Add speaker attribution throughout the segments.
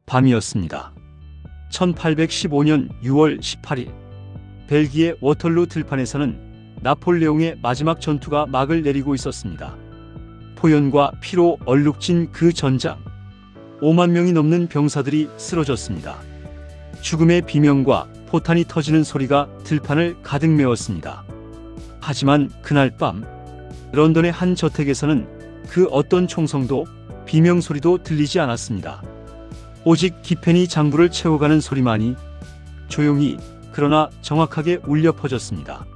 Speaker 1: 밤이었습니다. 1815년 6월 18일 벨기에 워털루 들판에서는 나폴레옹의 마지막 전투가 막을 내리고 있었습니다. 포연과 피로 얼룩진 그 전장, 5만 명이 넘는 병사들이 쓰러졌습니다. 죽음의 비명과 포탄이 터지는 소리가 들판을 가득 메웠습니다. 하지만 그날 밤 런던의 한 저택에서는 그 어떤 총성도 비명소리도 들리지 않았습니다. 오직 기펜이 장부를 채워가는 소리만이 조용히 그러나 정확하게 울려 퍼졌습니다.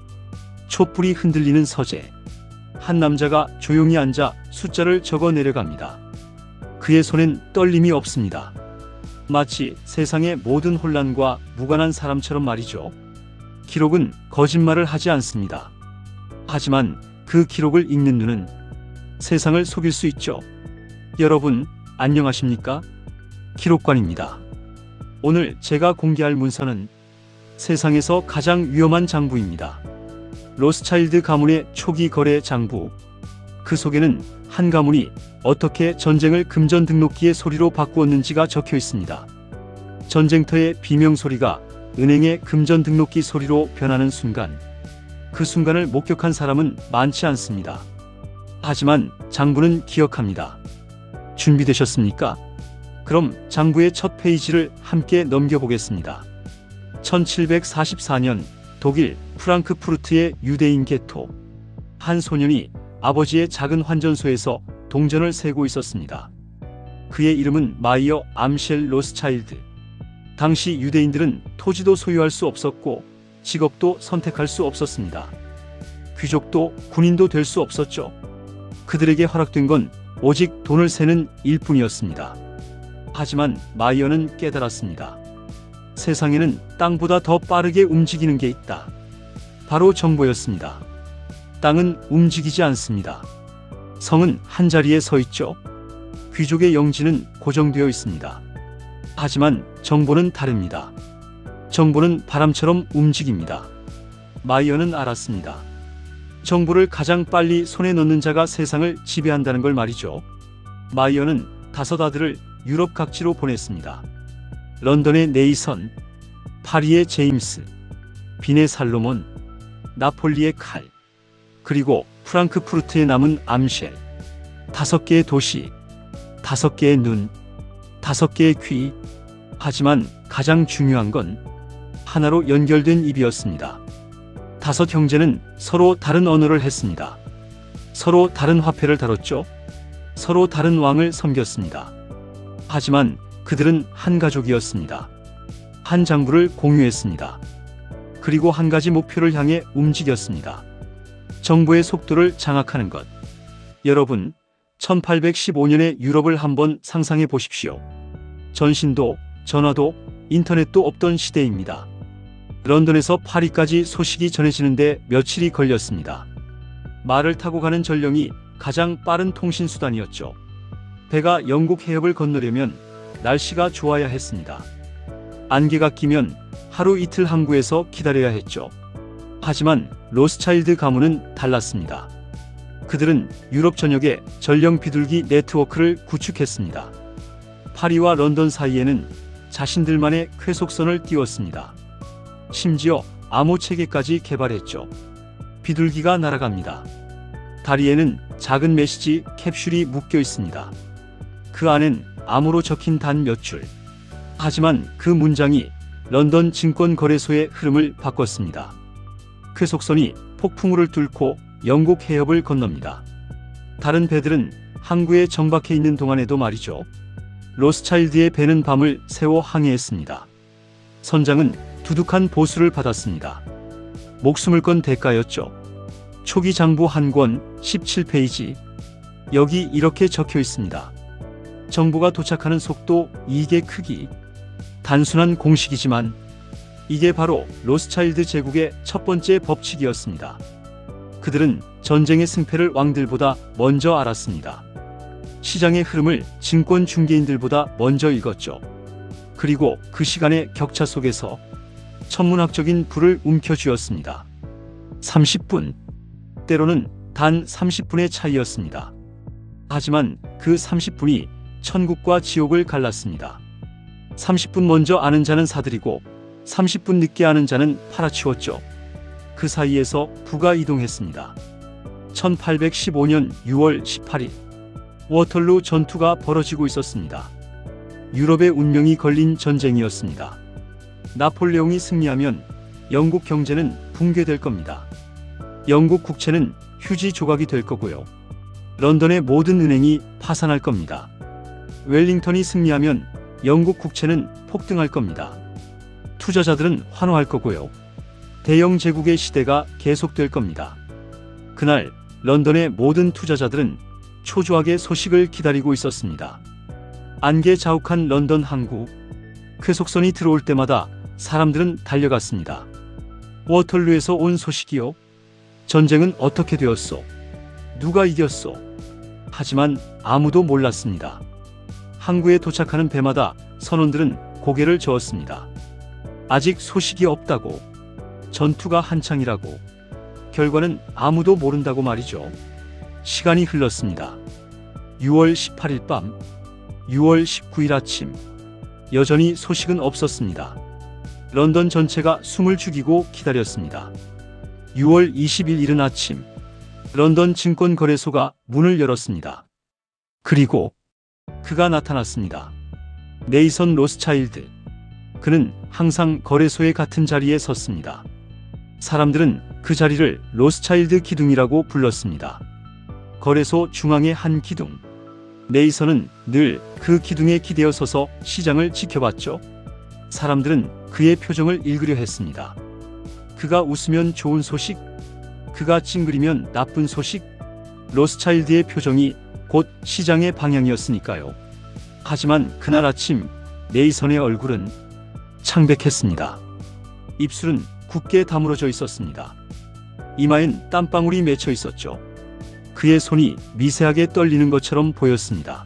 Speaker 1: 촛불이 흔들리는 서재, 한 남자가 조용히 앉아 숫자를 적어 내려갑니다. 그의 손엔 떨림이 없습니다. 마치 세상의 모든 혼란과 무관한 사람처럼 말이죠. 기록은 거짓말을 하지 않습니다. 하지만 그 기록을 읽는 눈은 세상을 속일 수 있죠. 여러분, 안녕하십니까? 기록관입니다. 오늘 제가 공개할 문서는 세상에서 가장 위험한 장부입니다. 로스차일드 가문의 초기 거래 장부. 그 속에는 한 가문이 어떻게 전쟁을 금전 등록기의 소리로 바꾸었는지가 적혀 있습니다. 전쟁터의 비명소리가 은행의 금전 등록기 소리로 변하는 순간, 그 순간을 목격한 사람은 많지 않습니다. 하지만 장부는 기억합니다. 준비되셨습니까? 그럼 장부의 첫 페이지를 함께 넘겨보겠습니다. 1744년 독일 프랑크푸르트의 유대인 게토. 한 소년이 아버지의 작은 환전소에서 동전을 세고 있었습니다. 그의 이름은 마이어 암셸 로스차일드. 당시 유대인들은 토지도 소유할 수 없었고 직업도 선택할 수 없었습니다. 귀족도 군인도 될 수 없었죠. 그들에게 허락된 건 오직 돈을 세는 일뿐이었습니다. 하지만 마이어는 깨달았습니다. 세상에는 땅보다 더 빠르게 움직이는 게 있다. 바로 정보였습니다. 땅은 움직이지 않습니다. 성은 한자리에 서 있죠. 귀족의 영지는 고정되어 있습니다. 하지만 정보는 다릅니다. 정보는 바람처럼 움직입니다. 마이어는 알았습니다. 정보를 가장 빨리 손에 넣는 자가 세상을 지배한다는 걸 말이죠. 마이어는 5 아들을 유럽 각지로 보냈습니다. 런던의 네이선, 파리의 제임스, 빈의 살로몬, 나폴리의 칼, 그리고 프랑크푸르트에 남은 암셸. 5개의 도시, 5개의 눈, 5개의 귀. 하지만 가장 중요한 건 하나로 연결된 입이었습니다. 5 형제는 서로 다른 언어를 했습니다. 서로 다른 화폐를 다뤘죠. 서로 다른 왕을 섬겼습니다. 하지만 그들은 한 가족이었습니다. 한 장부를 공유했습니다. 그리고 한 가지 목표를 향해 움직였습니다. 정보의 속도를 장악하는 것. 여러분, 1815년의 유럽을 한번 상상해 보십시오. 전신도, 전화도, 인터넷도 없던 시대입니다. 런던에서 파리까지 소식이 전해지는데 며칠이 걸렸습니다. 말을 타고 가는 전령이 가장 빠른 통신수단이었죠. 배가 영국 해협을 건너려면 날씨가 좋아야 했습니다. 안개가 끼면 하루 이틀 항구에서 기다려야 했죠. 하지만 로스차일드 가문은 달랐습니다. 그들은 유럽 전역에 전령 비둘기 네트워크를 구축했습니다. 파리와 런던 사이에는 자신들만의 쾌속선을 띄웠습니다. 심지어 암호 체계까지 개발했죠. 비둘기가 날아갑니다. 다리에는 작은 메시지 캡슐이 묶여 있습니다. 그 안엔 암호로 적힌 단 몇 줄. 하지만 그 문장이 런던 증권거래소의 흐름을 바꿨습니다. 쾌속선이 폭풍우를 뚫고 영국 해협을 건넙니다. 다른 배들은 항구에 정박해 있는 동안에도 말이죠. 로스차일드의 배는 밤을 새워 항해했습니다. 선장은 두둑한 보수를 받았습니다. 목숨을 건 대가였죠. 초기 장부 한 권 17페이지. 여기 이렇게 적혀 있습니다. 정보가 도착하는 속도, 이익의 크기. 단순한 공식이지만 이게 바로 로스차일드 제국의 첫 번째 법칙이었습니다. 그들은 전쟁의 승패를 왕들보다 먼저 알았습니다. 시장의 흐름을 증권 중개인들보다 먼저 읽었죠. 그리고 그 시간의 격차 속에서 천문학적인 불을 움켜쥐었습니다. 30분. 때로는 단 30분의 차이였습니다. 하지만 그 30분이 천국과 지옥을 갈랐습니다. 30분 먼저 아는 자는 사들이고 30분 늦게 아는 자는 팔아치웠죠. 그 사이에서 부가 이동했습니다. 1815년 6월 18일 워털루 전투가 벌어지고 있었습니다. 유럽의 운명이 걸린 전쟁이었습니다. 나폴레옹이 승리하면 영국 경제는 붕괴될 겁니다. 영국 국채는 휴지 조각이 될 거고요. 런던의 모든 은행이 파산할 겁니다. 웰링턴이 승리하면 영국 국채는 폭등할 겁니다. 투자자들은 환호할 거고요. 대영 제국의 시대가 계속될 겁니다. 그날 런던의 모든 투자자들은 초조하게 소식을 기다리고 있었습니다. 안개 자욱한 런던 항구. 쾌속선이 들어올 때마다 사람들은 달려갔습니다. 워털루에서 온 소식이요? 전쟁은 어떻게 되었소? 누가 이겼소? 하지만 아무도 몰랐습니다. 항구에 도착하는 배마다 선원들은 고개를 저었습니다. 아직 소식이 없다고, 전투가 한창이라고, 결과는 아무도 모른다고 말이죠. 시간이 흘렀습니다. 6월 18일 밤, 6월 19일 아침, 여전히 소식은 없었습니다. 런던 전체가 숨을 죽이고 기다렸습니다. 6월 20일 이른 아침, 런던 증권거래소가 문을 열었습니다. 그리고 그가 나타났습니다. 네이선 로스차일드. 그는 항상 거래소의 같은 자리에 섰습니다. 사람들은 그 자리를 로스차일드 기둥이라고 불렀습니다. 거래소 중앙의 한 기둥. 네이선은 늘 그 기둥에 기대어 서서 시장을 지켜봤죠. 사람들은 그의 표정을 읽으려 했습니다. 그가 웃으면 좋은 소식, 그가 찡그리면 나쁜 소식. 로스차일드의 표정이 곧 시장의 방향이었으니까요. 하지만 그날 아침 네이선의 얼굴은 창백했습니다. 입술은 굳게 다물어져 있었습니다. 이마엔 땀방울이 맺혀 있었죠. 그의 손이 미세하게 떨리는 것처럼 보였습니다.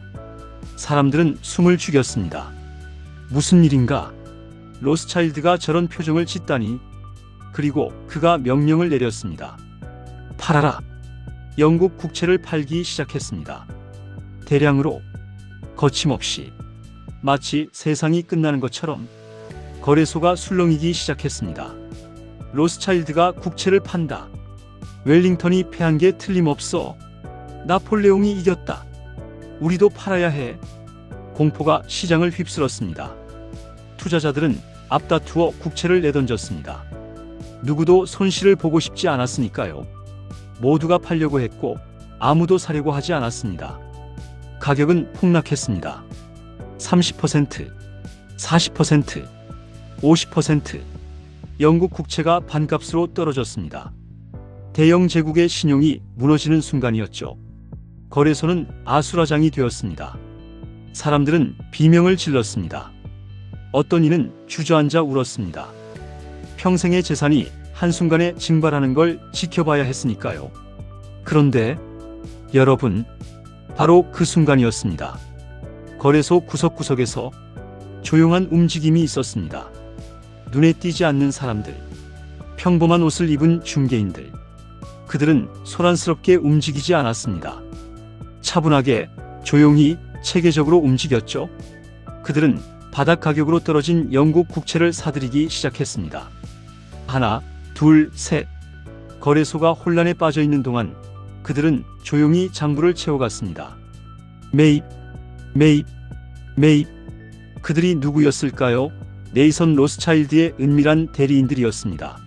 Speaker 1: 사람들은 숨을 죽였습니다. 무슨 일인가? 로스차일드가 저런 표정을 짓다니. 그리고 그가 명령을 내렸습니다. 팔아라. 영국 국채를 팔기 시작했습니다. 대량으로, 거침없이, 마치 세상이 끝나는 것처럼 거래소가 술렁이기 시작했습니다. 로스차일드가 국채를 판다. 웰링턴이 패한 게 틀림없어. 나폴레옹이 이겼다. 우리도 팔아야 해. 공포가 시장을 휩쓸었습니다. 투자자들은 앞다투어 국채를 내던졌습니다. 누구도 손실을 보고 싶지 않았으니까요. 모두가 팔려고 했고 아무도 사려고 하지 않았습니다. 가격은 폭락했습니다. 30%, 40%, 50%. 영국 국채가 반값으로 떨어졌습니다. 대영 제국의 신용이 무너지는 순간이었죠. 거래소는 아수라장이 되었습니다. 사람들은 비명을 질렀습니다. 어떤 이는 주저앉아 울었습니다. 평생의 재산이 한순간에 증발하는 걸 지켜봐야 했으니까요. 그런데 여러분, 바로 그 순간이었습니다. 거래소 구석구석에서 조용한 움직임이 있었습니다. 눈에 띄지 않는 사람들, 평범한 옷을 입은 중개인들. 그들은 소란스럽게 움직이지 않았습니다. 차분하게, 조용히, 체계적으로 움직였죠. 그들은 바닥 가격으로 떨어진 영국 국채를 사들이기 시작했습니다. 하나, 둘, 셋. 거래소가 혼란에 빠져 있는 동안 그들은 조용히 장부를 채워갔습니다. 매입, 매입, 매입. 그들이 누구였을까요? 네이선 로스차일드의 은밀한 대리인들이었습니다.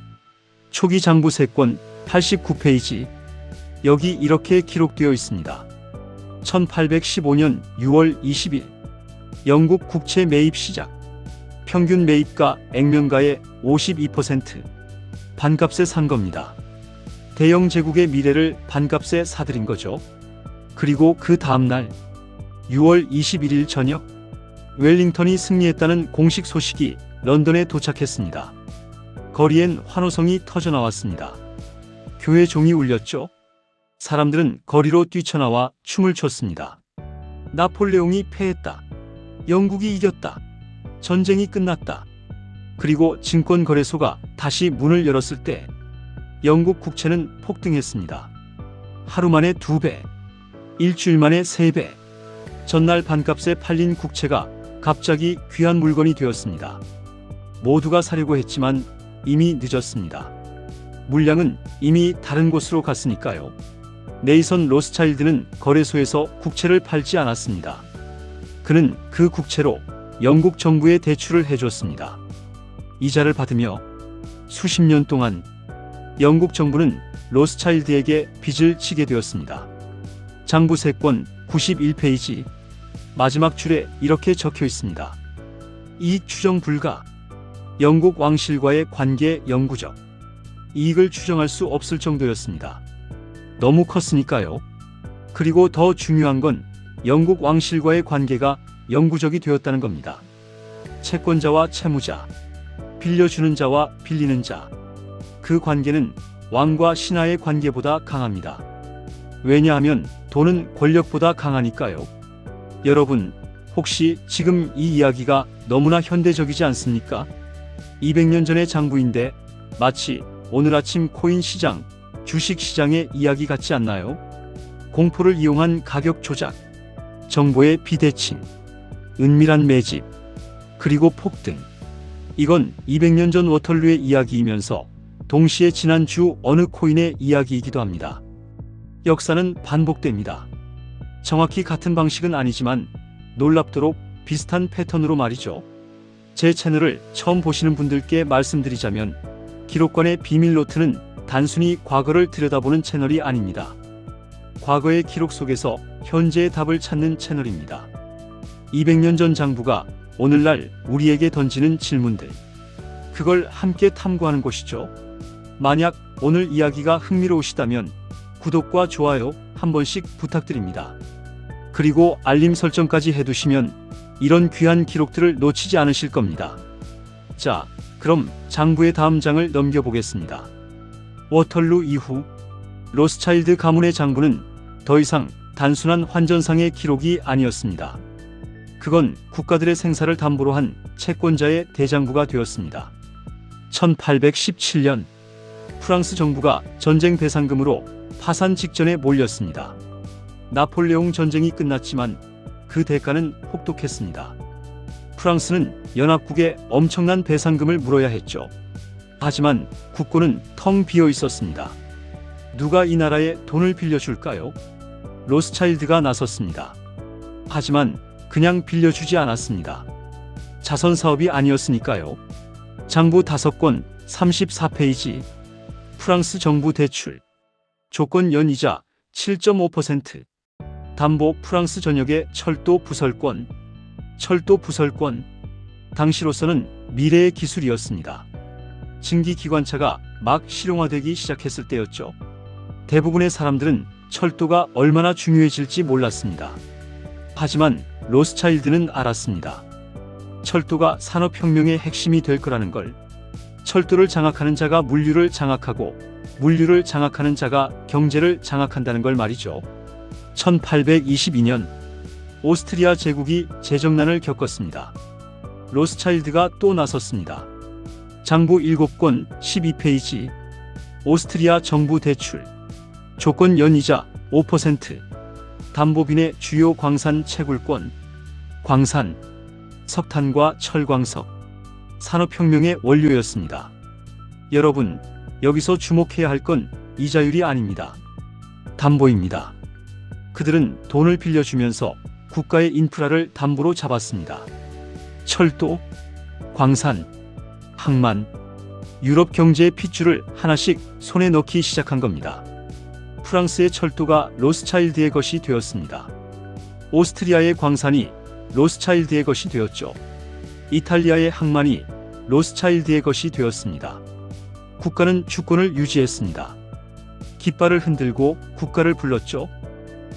Speaker 1: 초기 장부 3권, 89페이지. 여기 이렇게 기록되어 있습니다. 1815년 6월 20일 영국 국채 매입 시작. 평균 매입가 액면가의 52%. 반값에 산 겁니다. 대영 제국의 미래를 반값에 사들인 거죠. 그리고 그 다음날 6월 21일 저녁 웰링턴이 승리했다는 공식 소식이 런던에 도착했습니다. 거리엔 환호성이 터져나왔습니다. 교회 종이 울렸죠. 사람들은 거리로 뛰쳐나와 춤을 췄습니다. 나폴레옹이 패했다. 영국이 이겼다. 전쟁이 끝났다. 그리고 증권거래소가 다시 문을 열었을 때 영국 국채는 폭등했습니다. 하루 만에 2배, 일주일 만에 3배. 전날 반값에 팔린 국채가 갑자기 귀한 물건이 되었습니다. 모두가 사려고 했지만 이미 늦었습니다. 물량은 이미 다른 곳으로 갔으니까요. 네이선 로스차일드는 거래소에서 국채를 팔지 않았습니다. 그는 그 국채로 영국 정부에 대출을 해줬습니다. 이자를 받으며 수십 년 동안 영국 정부는 로스차일드에게 빚을 지게 되었습니다. 장부 3권 91페이지 마지막 줄에 이렇게 적혀 있습니다. 이익 추정 불가. 영국 왕실과의 관계 영구적. 이익을 추정할 수 없을 정도였습니다. 너무 컸으니까요. 그리고 더 중요한 건 영국 왕실과의 관계가 영구적이 되었다는 겁니다. 채권자와 채무자, 빌려주는 자와 빌리는 자. 그 관계는 왕과 신하의 관계보다 강합니다. 왜냐하면 돈은 권력보다 강하니까요. 여러분, 혹시 지금 이 이야기가 너무나 현대적이지 않습니까? 200년 전의 장부인데 마치 오늘 아침 코인 시장, 주식 시장의 이야기 같지 않나요? 공포를 이용한 가격 조작, 정보의 비대칭, 은밀한 매집, 그리고 폭등. 이건 200년 전 워털루의 이야기이면서 동시에 지난주 어느 코인의 이야기이기도 합니다. 역사는 반복됩니다. 정확히 같은 방식은 아니지만 놀랍도록 비슷한 패턴으로 말이죠. 제 채널을 처음 보시는 분들께 말씀드리자면 기록관의 비밀 노트는 단순히 과거를 들여다보는 채널이 아닙니다. 과거의 기록 속에서 현재의 답을 찾는 채널입니다. 200년 전 장부가 오늘날 우리에게 던지는 질문들. 그걸 함께 탐구하는 곳이죠. 만약 오늘 이야기가 흥미로우시다면 구독과 좋아요 한 번씩 부탁드립니다. 그리고 알림 설정까지 해두시면 이런 귀한 기록들을 놓치지 않으실 겁니다. 자, 그럼 장부의 다음 장을 넘겨보겠습니다. 워털루 이후 로스차일드 가문의 장부는 더 이상 단순한 환전상의 기록이 아니었습니다. 그건 국가들의 생사를 담보로 한 채권자의 대장부가 되었습니다. 1817년 프랑스 정부가 전쟁 배상금으로 파산 직전에 몰렸습니다. 나폴레옹 전쟁이 끝났지만 그 대가는 혹독했습니다. 프랑스는 연합국에 엄청난 배상금을 물어야 했죠. 하지만 국고는 텅 비어 있었습니다. 누가 이 나라에 돈을 빌려줄까요? 로스차일드가 나섰습니다. 하지만 그냥 빌려주지 않았습니다. 자선 사업이 아니었으니까요. 장부 5권 34페이지 프랑스 정부 대출 조건 연이자 7.5% 담보 프랑스 전역의 철도 부설권 당시로서는 미래의 기술이었습니다. 증기기관차가 막 실용화되기 시작했을 때였죠. 대부분의 사람들은 철도가 얼마나 중요해질지 몰랐습니다. 하지만 로스차일드는 알았습니다. 철도가 산업혁명의 핵심이 될 거라는 걸. 철도를 장악하는 자가 물류를 장악하고 물류를 장악하는 자가 경제를 장악한다는 걸 말이죠. 1822년 오스트리아 제국이 재정난을 겪었습니다. 로스차일드가 또 나섰습니다. 장부 7권 12페이지 오스트리아 정부 대출 조건 연이자 5% 담보빈의 주요 광산 채굴권 광산, 석탄과 철광석, 산업혁명의 원료였습니다. 여러분, 여기서 주목해야 할 건 이자율이 아닙니다. 담보입니다. 그들은 돈을 빌려주면서 국가의 인프라를 담보로 잡았습니다. 철도, 광산, 항만, 유럽 경제의 핏줄을 하나씩 손에 넣기 시작한 겁니다. 프랑스의 철도가 로스차일드의 것이 되었습니다. 오스트리아의 광산이 로스차일드의 것이 되었죠. 이탈리아의 항만이 로스차일드의 것이 되었습니다. 국가는 주권을 유지했습니다. 깃발을 흔들고 국가를 불렀죠.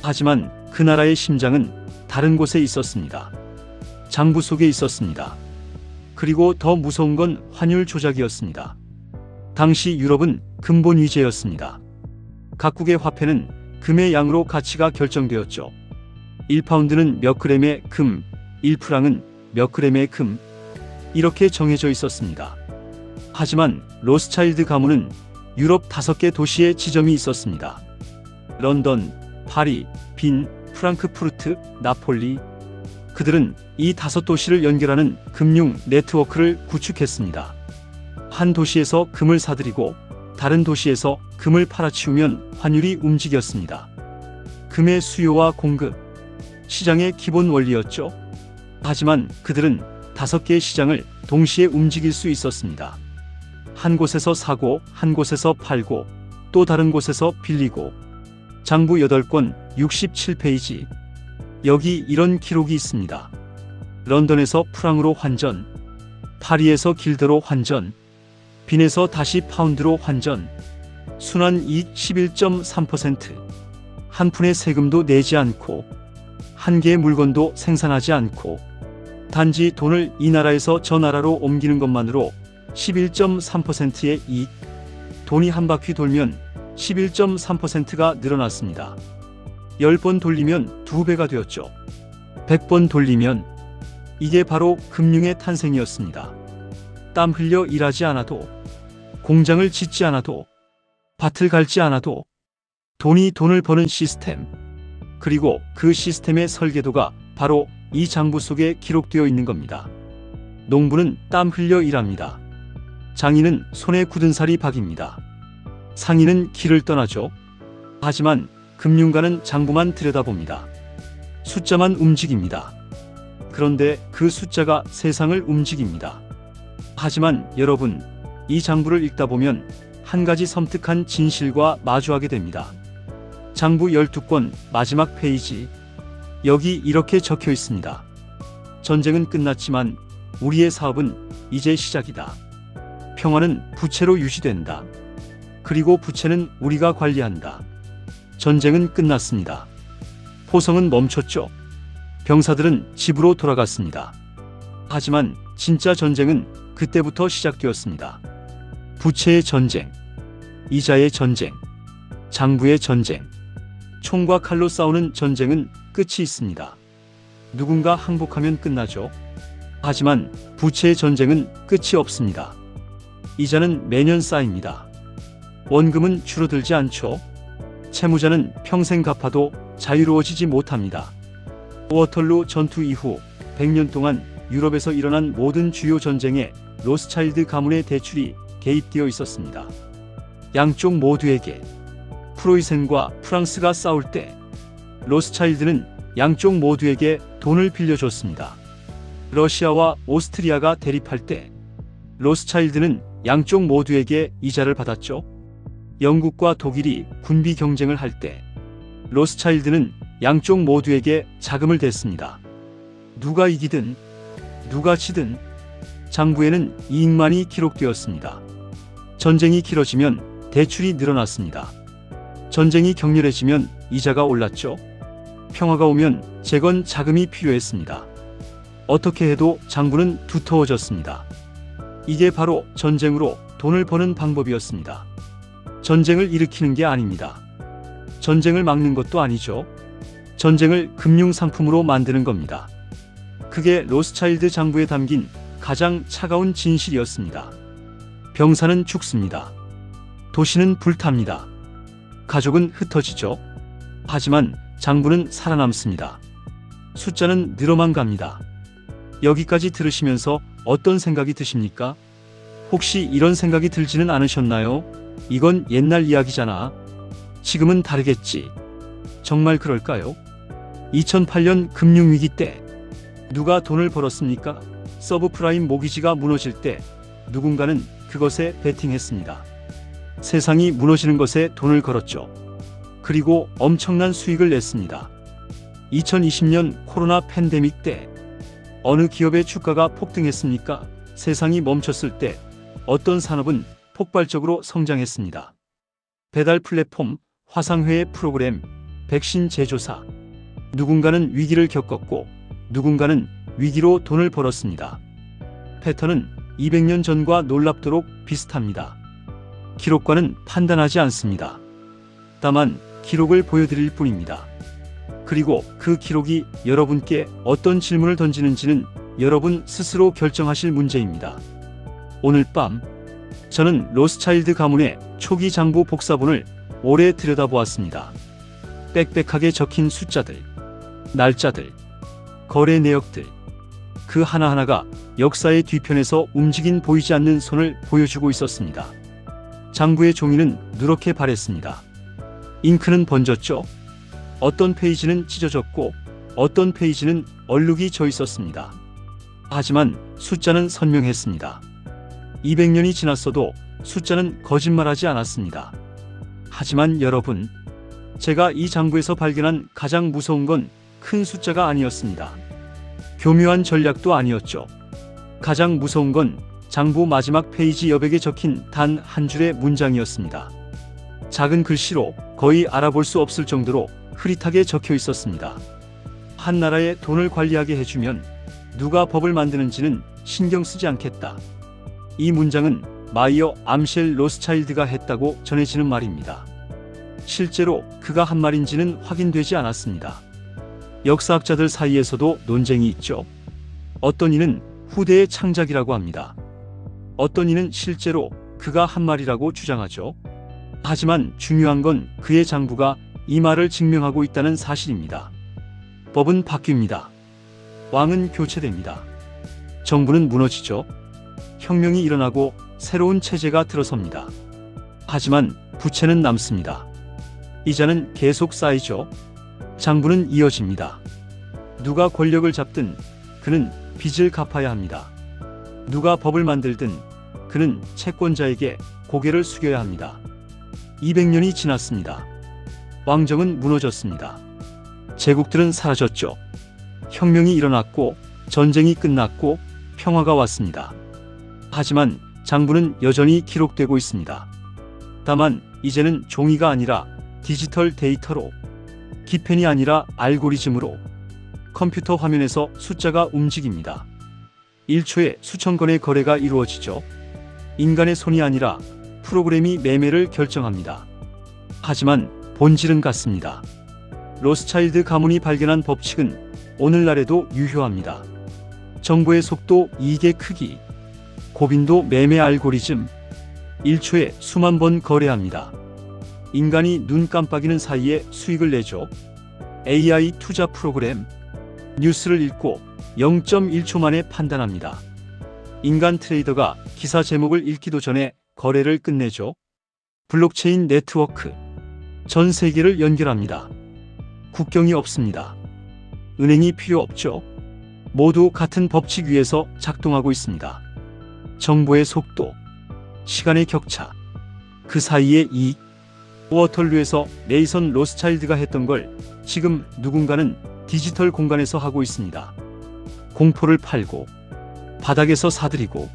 Speaker 1: 하지만 그 나라의 심장은 다른 곳에 있었습니다. 장부 속에 있었습니다. 그리고 더 무서운 건 환율 조작이었습니다. 당시 유럽은 근본 위제였습니다. 각국의 화폐는 금의 양으로 가치가 결정되었죠. 1파운드는 몇 그램의 금, 1프랑은 몇 그램의 금, 이렇게 정해져 있었습니다. 하지만 로스차일드 가문은 유럽 5개 도시에 지점이 있었습니다. 런던, 파리, 빈, 프랑크푸르트, 나폴리. 그들은 이 5도시를 연결하는 금융 네트워크를 구축했습니다. 한 도시에서 금을 사들이고 다른 도시에서 금을 팔아치우면 환율이 움직였습니다. 금의 수요와 공급, 시장의 기본 원리였죠. 하지만 그들은 5개의 시장을 동시에 움직일 수 있었습니다. 한 곳에서 사고, 한 곳에서 팔고, 또 다른 곳에서 빌리고. 장부 8권 67페이지. 여기 이런 기록이 있습니다. 런던에서 프랑으로 환전, 파리에서 길드로 환전, 빈에서 다시 파운드로 환전, 순환 이익 11.3%, 한 푼의 세금도 내지 않고, 한 개의 물건도 생산하지 않고, 단지 돈을 이 나라에서 저 나라로 옮기는 것만으로 11.3%의 이익. 돈이 한 바퀴 돌면 11.3%가 늘어났습니다. 10번 돌리면 2배가 되었죠. 100번 돌리면. 이게 바로 금융의 탄생이었습니다. 땀 흘려 일하지 않아도, 공장을 짓지 않아도, 밭을 갈지 않아도 돈이 돈을 버는 시스템. 그리고 그 시스템의 설계도가 바로 이 장부 속에 기록되어 있는 겁니다. 농부는 땀 흘려 일합니다. 장인은 손에 굳은 살이 박입니다. 상인은 길을 떠나죠. 하지만 금융가는 장부만 들여다봅니다. 숫자만 움직입니다. 그런데 그 숫자가 세상을 움직입니다. 하지만 여러분, 이 장부를 읽다 보면 한 가지 섬뜩한 진실과 마주하게 됩니다. 장부 12권 마지막 페이지. 여기 이렇게 적혀 있습니다. 전쟁은 끝났지만 우리의 사업은 이제 시작이다. 평화는 부채로 유지된다. 그리고 부채는 우리가 관리한다. 전쟁은 끝났습니다. 포성은 멈췄죠. 병사들은 집으로 돌아갔습니다. 하지만 진짜 전쟁은 그때부터 시작되었습니다. 부채의 전쟁, 이자의 전쟁, 장부의 전쟁, 총과 칼로 싸우는 전쟁은 끝이 있습니다. 누군가 항복하면 끝나죠. 하지만 부채의 전쟁은 끝이 없습니다. 이자는 매년 쌓입니다. 원금은 줄어들지 않죠. 채무자는 평생 갚아도 자유로워지지 못합니다. 워털루 전투 이후 100년 동안 유럽에서 일어난 모든 주요 전쟁에 로스차일드 가문의 대출이 개입되어 있었습니다. 양쪽 모두에게. 프로이센과 프랑스가 싸울 때 로스차일드는 양쪽 모두에게 돈을 빌려줬습니다. 러시아와 오스트리아가 대립할 때 로스차일드는 양쪽 모두에게 이자를 받았죠. 영국과 독일이 군비 경쟁을 할 때 로스차일드는 양쪽 모두에게 자금을 댔습니다. 누가 이기든 누가 지든 장부에는 이익만이 기록되었습니다. 전쟁이 길어지면 대출이 늘어났습니다. 전쟁이 격렬해지면 이자가 올랐죠. 평화가 오면 재건 자금이 필요했습니다. 어떻게 해도 장부는 두터워졌습니다. 이게 바로 전쟁으로 돈을 버는 방법이었습니다. 전쟁을 일으키는 게 아닙니다. 전쟁을 막는 것도 아니죠. 전쟁을 금융상품으로 만드는 겁니다. 그게 로스차일드 장부에 담긴 가장 차가운 진실이었습니다. 병사는 죽습니다. 도시는 불탑니다. 가족은 흩어지죠. 하지만 장부는 살아남습니다. 숫자는 늘어만 갑니다. 여기까지 들으시면서 어떤 생각이 드십니까? 혹시 이런 생각이 들지는 않으셨나요? 이건 옛날 이야기잖아. 지금은 다르겠지. 정말 그럴까요? 2008년 금융위기 때 누가 돈을 벌었습니까? 서브프라임 모기지가 무너질 때 누군가는 그것에 베팅했습니다. 세상이 무너지는 것에 돈을 걸었죠. 그리고 엄청난 수익을 냈습니다. 2020년 코로나 팬데믹 때 어느 기업의 주가가 폭등했습니까? 세상이 멈췄을 때 어떤 산업은 폭발적으로 성장했습니다. 배달 플랫폼, 화상회의 프로그램, 백신 제조사. 누군가는 위기를 겪었고 누군가는 위기로 돈을 벌었습니다. 패턴은 200년 전과 놀랍도록 비슷합니다. 기록과는 판단하지 않습니다. 다만 기록을 보여드릴 뿐입니다. 그리고 그 기록이 여러분께 어떤 질문을 던지는지는 여러분 스스로 결정하실 문제입니다. 오늘 밤 저는 로스차일드 가문의 초기 장부 복사본을 오래 들여다보았습니다. 빽빽하게 적힌 숫자들, 날짜들, 거래 내역들. 그 하나하나가 역사의 뒤편에서 움직인 보이지 않는 손을 보여주고 있었습니다. 장부의 종이는 누렇게 바랬습니다. 잉크는 번졌죠. 어떤 페이지는 찢어졌고 어떤 페이지는 얼룩이 져 있었습니다. 하지만 숫자는 선명했습니다. 200년이 지났어도 숫자는 거짓말하지 않았습니다. 하지만 여러분, 제가 이 장부에서 발견한 가장 무서운 건 큰 숫자가 아니었습니다. 교묘한 전략도 아니었죠. 가장 무서운 건 장부 마지막 페이지 여백에 적힌 단 한 줄의 문장이었습니다. 작은 글씨로 거의 알아볼 수 없을 정도로 흐릿하게 적혀 있었습니다. 한 나라의 돈을 관리하게 해주면 누가 법을 만드는지는 신경 쓰지 않겠다. 이 문장은 마이어 암셸 로스차일드가 했다고 전해지는 말입니다. 실제로 그가 한 말인지는 확인되지 않았습니다. 역사학자들 사이에서도 논쟁이 있죠. 어떤 이는 후대의 창작이라고 합니다. 어떤 이는 실제로 그가 한 말이라고 주장하죠. 하지만 중요한 건 그의 장부가 이 말을 증명하고 있다는 사실입니다. 법은 바뀝니다. 왕은 교체됩니다. 정부는 무너지죠. 혁명이 일어나고 새로운 체제가 들어섭니다. 하지만 부채는 남습니다. 이자는 계속 쌓이죠. 장부는 이어집니다. 누가 권력을 잡든 그는 빚을 갚아야 합니다. 누가 법을 만들든 그는 채권자에게 고개를 숙여야 합니다. 200년이 지났습니다. 왕정은 무너졌습니다. 제국들은 사라졌죠. 혁명이 일어났고 전쟁이 끝났고 평화가 왔습니다. 하지만 장부는 여전히 기록되고 있습니다. 다만 이제는 종이가 아니라 디지털 데이터로, 기펜이 아니라 알고리즘으로, 컴퓨터 화면에서 숫자가 움직입니다. 1초에 수천 건의 거래가 이루어지죠. 인간의 손이 아니라 프로그램이 매매를 결정합니다. 하지만 본질은 같습니다. 로스차일드 가문이 발견한 법칙은 오늘날에도 유효합니다. 정보의 속도, 이익의 크기, 고빈도 매매 알고리즘, 1초에 수만 번 거래합니다. 인간이 눈 깜빡이는 사이에 수익을 내죠. AI 투자 프로그램, 뉴스를 읽고 0.1초 만에 판단합니다. 인간 트레이더가 기사 제목을 읽기도 전에 거래를 끝내죠. 블록체인 네트워크, 전 세계를 연결합니다. 국경이 없습니다. 은행이 필요 없죠. 모두 같은 법칙 위에서 작동하고 있습니다. 정보의 속도, 시간의 격차, 그 사이의 이익. 워털루에서 네이선 로스차일드가 했던 걸 지금 누군가는 디지털 공간에서 하고 있습니다. 공포를 팔고 바닥에서 사들이고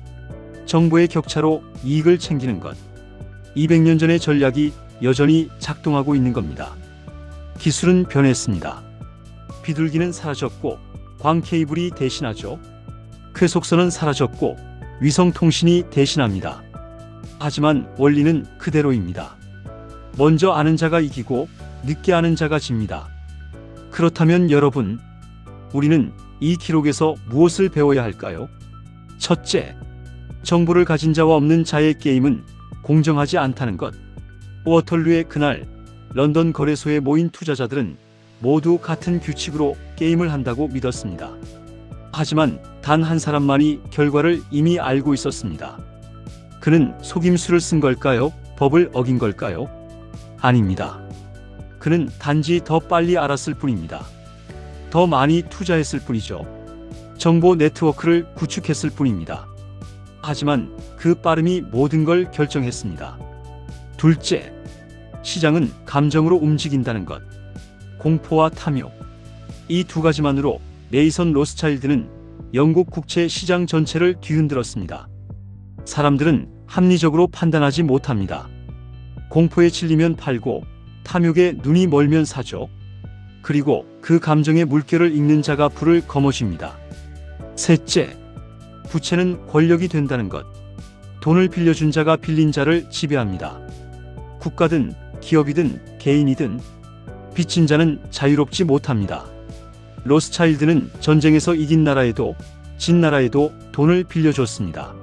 Speaker 1: 정보의 격차로 이익을 챙기는 것. 200년 전의 전략이 여전히 작동하고 있는 겁니다. 기술은 변했습니다. 비둘기는 사라졌고 광 케이블이 대신하죠. 쾌속선은 사라졌고 위성통신이 대신합니다. 하지만 원리는 그대로입니다. 먼저 아는 자가 이기고 늦게 아는 자가 집니다. 그렇다면 여러분, 우리는 이 기록에서 무엇을 배워야 할까요? 첫째, 정보를 가진 자와 없는 자의 게임은 공정하지 않다는 것. 워털루의 그날 런던 거래소에 모인 투자자들은 모두 같은 규칙으로 게임을 한다고 믿었습니다. 하지만 단 한 사람만이 결과를 이미 알고 있었습니다. 그는 속임수를 쓴 걸까요? 법을 어긴 걸까요? 아닙니다. 그는 단지 더 빨리 알았을 뿐입니다. 더 많이 투자했을 뿐이죠. 정보 네트워크를 구축했을 뿐입니다. 하지만 그 빠름이 모든 걸 결정했습니다. 둘째, 시장은 감정으로 움직인다는 것. 공포와 탐욕. 이 두 가지만으로 네이선 로스차일드는 영국 국채 시장 전체를 뒤흔들었습니다. 사람들은 합리적으로 판단하지 못합니다. 공포에 질리면 팔고 탐욕에 눈이 멀면 사죠. 그리고 그 감정의 물결을 읽는 자가 불을 거머쥡니다. 셋째, 부채는 권력이 된다는 것. 돈을 빌려준 자가 빌린 자를 지배합니다. 국가든 기업이든 개인이든 빚진 자는 자유롭지 못합니다. 로스차일드는 전쟁에서 이긴 나라에도 진 나라에도 돈을 빌려줬습니다.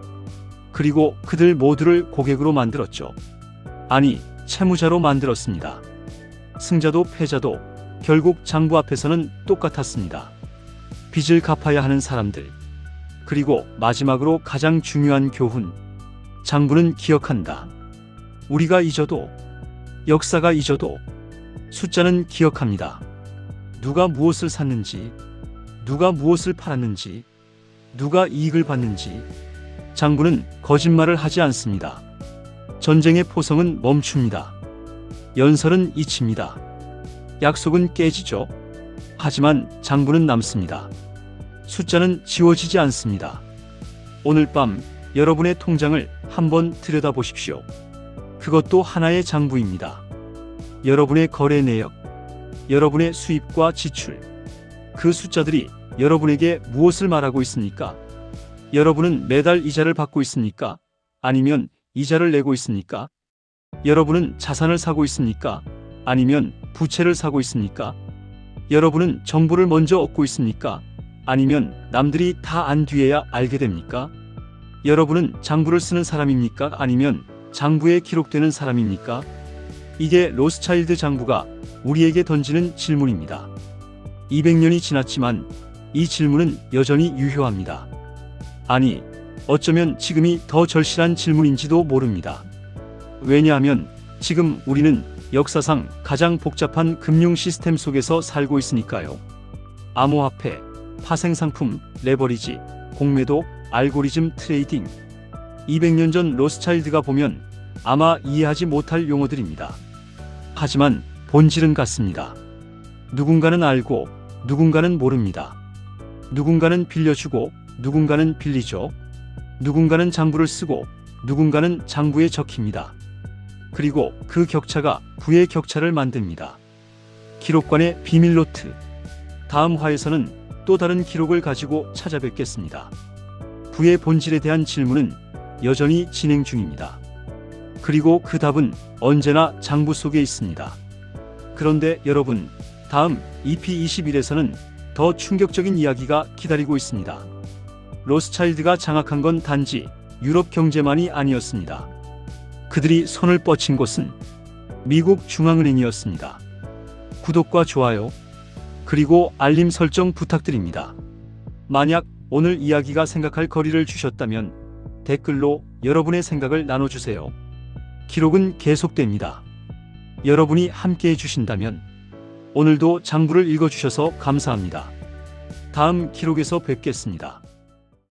Speaker 1: 그리고 그들 모두를 고객으로 만들었죠. 아니, 채무자로 만들었습니다. 승자도 패자도 결국 장부 앞에서는 똑같았습니다. 빚을 갚아야 하는 사람들. 그리고 마지막으로 가장 중요한 교훈. 장부는 기억한다. 우리가 잊어도, 역사가 잊어도 숫자는 기억합니다. 누가 무엇을 샀는지, 누가 무엇을 팔았는지, 누가 이익을 받는지. 장부는 거짓말을 하지 않습니다. 전쟁의 포성은 멈춥니다. 연설은 잊힙니다. 약속은 깨지죠. 하지만 장부는 남습니다. 숫자는 지워지지 않습니다. 오늘 밤 여러분의 통장을 한번 들여다보십시오. 그것도 하나의 장부입니다. 여러분의 거래 내역, 여러분의 수입과 지출. 그 숫자들이 여러분에게 무엇을 말하고 있습니까? 여러분은 매달 이자를 받고 있습니까? 아니면 이자를 내고 있습니까? 여러분은 자산을 사고 있습니까? 아니면 부채를 사고 있습니까? 여러분은 정보를 먼저 얻고 있습니까? 아니면 남들이 다 안 뒤에야 알게 됩니까? 여러분은 장부를 쓰는 사람입니까? 아니면 장부에 기록되는 사람입니까? 이게 로스차일드 장부가 우리에게 던지는 질문입니다. 200년이 지났지만 이 질문은 여전히 유효합니다. 아니, 어쩌면 지금이 더 절실한 질문인지도 모릅니다. 왜냐하면 지금 우리는 역사상 가장 복잡한 금융 시스템 속에서 살고 있으니까요. 암호화폐, 파생상품, 레버리지, 공매도, 알고리즘 트레이딩. 200년 전 로스차일드가 보면 아마 이해하지 못할 용어들입니다. 하지만 본질은 같습니다. 누군가는 알고 누군가는 모릅니다. 누군가는 빌려주고 누군가는 빌리죠. 누군가는 장부를 쓰고 누군가는 장부에 적힙니다. 그리고 그 격차가 부의 격차를 만듭니다. 기록관의 비밀 노트. 다음 화에서는 또 다른 기록을 가지고 찾아뵙겠습니다. 부의 본질에 대한 질문은 여전히 진행 중입니다. 그리고 그 답은 언제나 장부 속에 있습니다. 그런데 여러분, 다음 EP21에서는 더 충격적인 이야기가 기다리고 있습니다. 로스차일드가 장악한 건 단지 유럽 경제만이 아니었습니다. 그들이 손을 뻗친 곳은 미국 중앙은행이었습니다. 구독과 좋아요, 그리고 알림 설정 부탁드립니다. 만약 오늘 이야기가 생각할 거리를 주셨다면 댓글로 여러분의 생각을 나눠주세요. 기록은 계속됩니다. 여러분이 함께 해주신다면 오늘도 장부를 읽어주셔서 감사합니다. 다음 기록에서 뵙겠습니다.